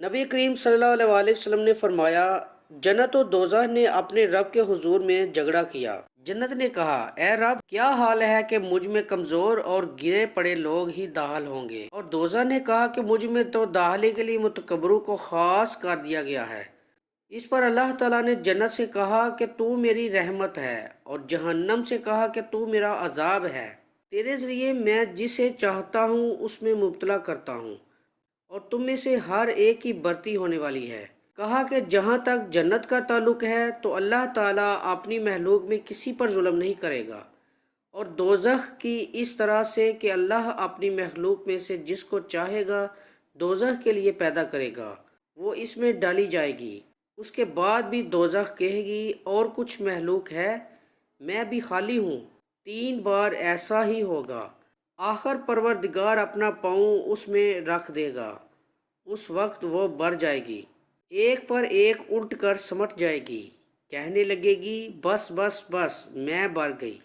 نبی کریم صلی اللہ علیہ وسلم نے فرمایا، جنت و دوزخ نے اپنے رب کے حضور میں جھگڑا کیا۔ جنت نے کہا، اے رب، کیا حال ہے کہ مجھ میں کمزور اور گرے پڑے لوگ ہی داخل ہوں گے؟ اور دوزخ نے کہا کہ مجھ میں تو داخلے کے لیے متکبروں کو خاص کر دیا گیا ہے۔ اس پر اللہ تعالیٰ نے جنت سے کہا کہ تو میری رحمت ہے، اور جہنم سے کہا کہ تو میرا عذاب ہے۔ تیرے ذریعے میں جسے چاہتا ہوں اس میں مبتلا کرتا ہوں، اور تم میں سے ہر ایک کی برتی ہونے والی ہے۔ کہا کہ جہاں تک جنت کا تعلق ہے تو اللہ تعالیٰ اپنی مخلوق میں کسی پر ظلم نہیں کرے گا، اور دوزخ کی اس طرح سے کہ اللہ اپنی مخلوق میں سے جس کو چاہے گا دوزخ کے لیے پیدا کرے گا، وہ اس میں ڈالی جائے گی۔ اس کے بعد بھی دوزخ کہے گی، اور کچھ مخلوق ہے، میں بھی خالی ہوں۔ 3 بار ایسا ہی ہوگا۔ آخر پروردگار اپنا پاؤں اس میں رکھ دے گا۔ اس وقت وہ بڑھ جائے گی، ایک پر ایک الٹ کر سمٹ جائے گی، کہنے لگے گی، بس بس بس، میں بھر گئی۔